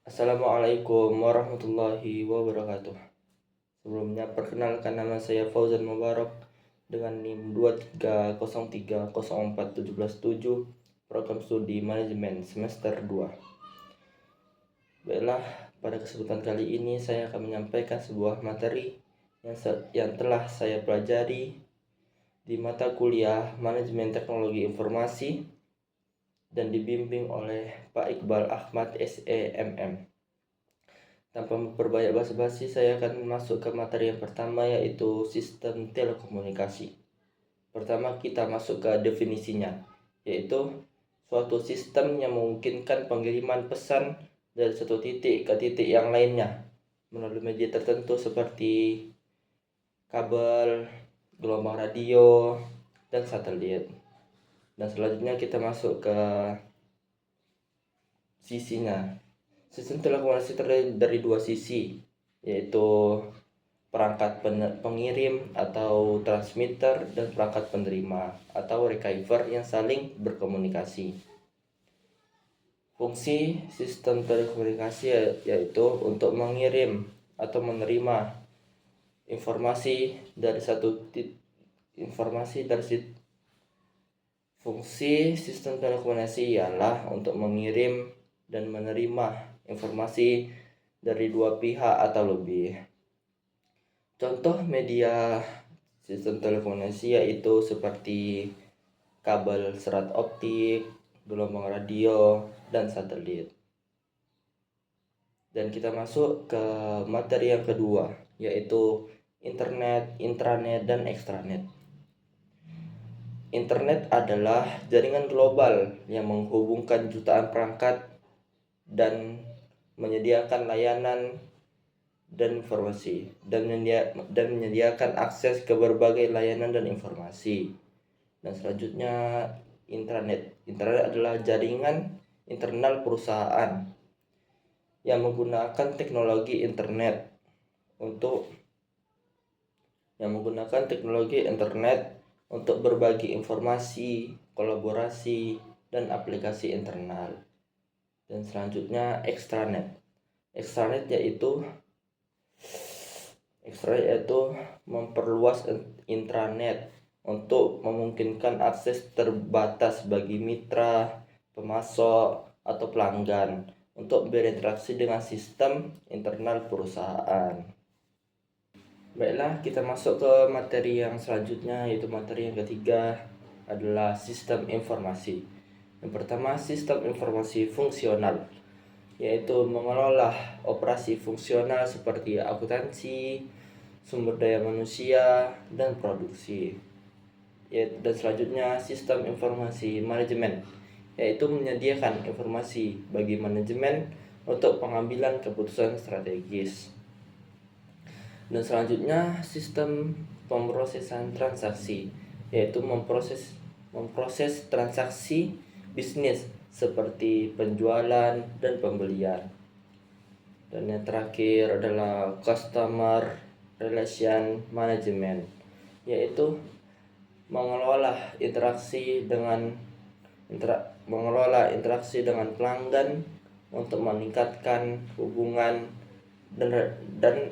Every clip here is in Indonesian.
Assalamualaikum warahmatullahi wabarakatuh. Sebelumnya perkenalkan, nama saya Fauzan Mubarak dengan NIM 23030417 program studi manajemen semester 2. Baiklah, pada kesempatan kali ini saya akan menyampaikan sebuah materi yang telah saya pelajari di mata kuliah Manajemen Teknologi Informasi dan dibimbing oleh Pak Iqbal Ahmad SEMM. Tanpa memperbanyak basa-basi, saya akan masuk ke materi yang pertama, yaitu sistem telekomunikasi. Pertama, kita masuk ke definisinya, yaitu suatu sistem yang memungkinkan pengiriman pesan dari satu titik ke titik yang lainnya melalui media tertentu seperti kabel, gelombang radio, dan satelit. Dan selanjutnya kita masuk ke sisinya. Sistem telekomunikasi terdiri dari dua sisi, yaitu perangkat pengirim atau transmitter dan perangkat penerima atau receiver yang saling berkomunikasi. Fungsi sistem telekomunikasi yaitu untuk mengirim atau menerima Fungsi sistem telekomunikasi ialah untuk mengirim dan menerima informasi dari dua pihak atau lebih. Contoh media sistem telekomunikasi yaitu seperti kabel serat optik, gelombang radio, dan satelit. Dan kita masuk ke materi yang kedua, yaitu internet, intranet, dan ekstranet. Internet adalah jaringan global yang menghubungkan jutaan perangkat dan menyediakan layanan dan informasi dan menyediakan akses ke berbagai layanan dan informasi. Dan selanjutnya intranet. Intranet adalah jaringan internal perusahaan yang menggunakan teknologi internet untuk berbagi informasi, kolaborasi, dan aplikasi internal. Dan selanjutnya ekstranet. Ekstranet yaitu memperluas intranet untuk memungkinkan akses terbatas bagi mitra, pemasok, atau pelanggan untuk berinteraksi dengan sistem internal perusahaan. Baiklah, kita masuk ke materi yang selanjutnya, yaitu materi yang ketiga adalah sistem informasi. Yang pertama, sistem informasi fungsional, yaitu mengelola operasi fungsional seperti akuntansi, sumber daya manusia, dan produksi. Dan selanjutnya sistem informasi manajemen, yaitu menyediakan informasi bagi manajemen untuk pengambilan keputusan strategis. Dan selanjutnya sistem pemrosesan transaksi, yaitu memproses transaksi bisnis seperti penjualan dan pembelian. Dan yang terakhir adalah customer relation management, yaitu mengelola interaksi dengan pelanggan untuk meningkatkan hubungan dan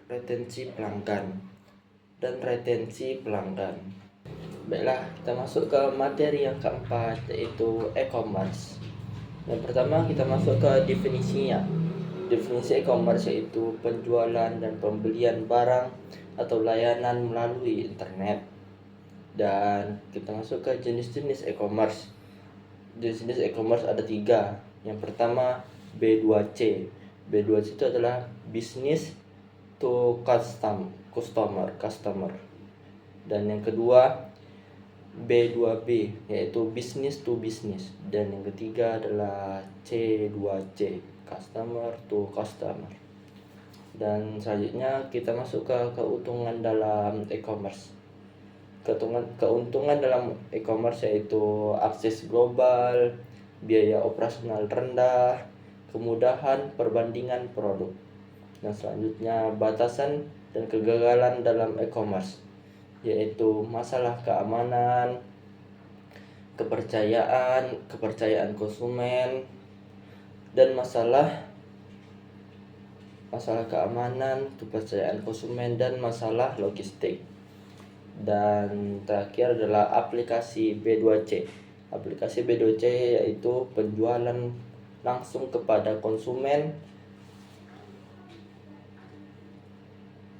retensi pelanggan. Baiklah, kita masuk ke materi yang keempat, yaitu e-commerce. Yang pertama, kita masuk ke definisinya. Definisi e-commerce yaitu penjualan dan pembelian barang atau layanan melalui internet. Dan kita masuk ke jenis-jenis e-commerce. Jenis e-commerce ada 3. Yang pertama, B2C. B2C itu adalah business to customer. Dan yang kedua, B2B, yaitu business to business. Dan yang ketiga adalah C2C, customer to customer. Dan selanjutnya kita masuk ke keuntungan dalam e-commerce. Keuntungan dalam e-commerce yaitu akses global, biaya operasional rendah, kemudahan perbandingan produk. Dan selanjutnya batasan dan kegagalan dalam e-commerce, yaitu masalah keamanan, kepercayaan konsumen, dan masalah masalah keamanan, kepercayaan konsumen, dan masalah logistik. Dan terakhir adalah aplikasi B2C. Aplikasi B2C yaitu penjualan langsung kepada konsumen,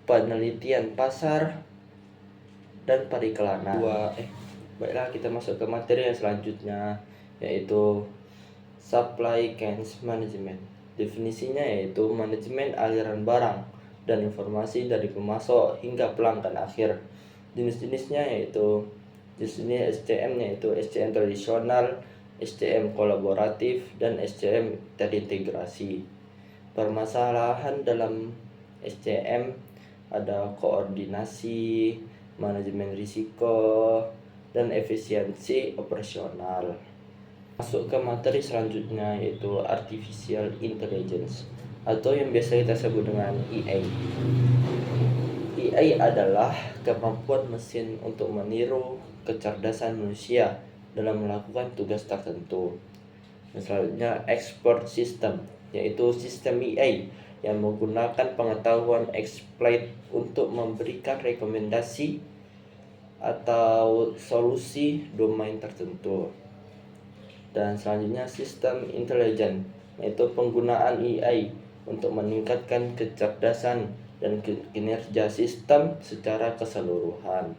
penelitian pasar, dan periklanan. Baiklah, kita masuk ke materi yang selanjutnya, yaitu supply chain management. Definisinya yaitu manajemen aliran barang dan informasi dari pemasok hingga pelanggan akhir. Jenis-jenisnya yaitu jenis SCM yaitu SCM tradisional, SCM kolaboratif, dan SCM terintegrasi. Permasalahan dalam SCM ada koordinasi, manajemen risiko, dan efisiensi operasional. Masuk ke materi selanjutnya yaitu Artificial Intelligence atau yang biasa kita sebut dengan AI. AI adalah kemampuan mesin untuk meniru kecerdasan manusia dalam melakukan tugas tertentu. Selanjutnya Expert System, yaitu sistem AI yang menggunakan pengetahuan exploit untuk memberikan rekomendasi atau solusi domain tertentu. Dan selanjutnya sistem intelijen, yaitu penggunaan AI untuk meningkatkan kecerdasan dan kinerja sistem secara keseluruhan.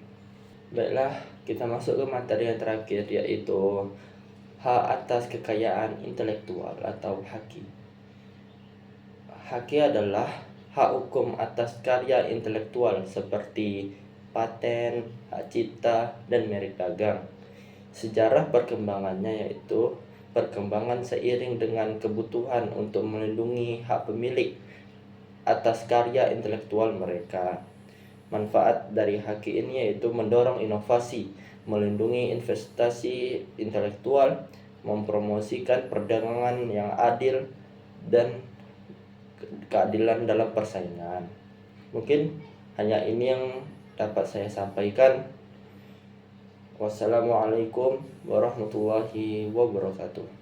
Baiklah, kita masuk ke materi yang terakhir, yaitu hak atas kekayaan intelektual atau HAKI. HAKI adalah hak hukum atas karya intelektual seperti paten, hak cipta, dan merek dagang. Sejarah perkembangannya yaitu perkembangan seiring dengan kebutuhan untuk melindungi hak pemilik atas karya intelektual mereka. Manfaat dari HAKI ini yaitu mendorong inovasi, melindungi investasi intelektual, mempromosikan perdagangan yang adil, dan keadilan dalam persaingan. Mungkin hanya ini yang dapat saya sampaikan. Wassalamualaikum warahmatullahi wabarakatuh.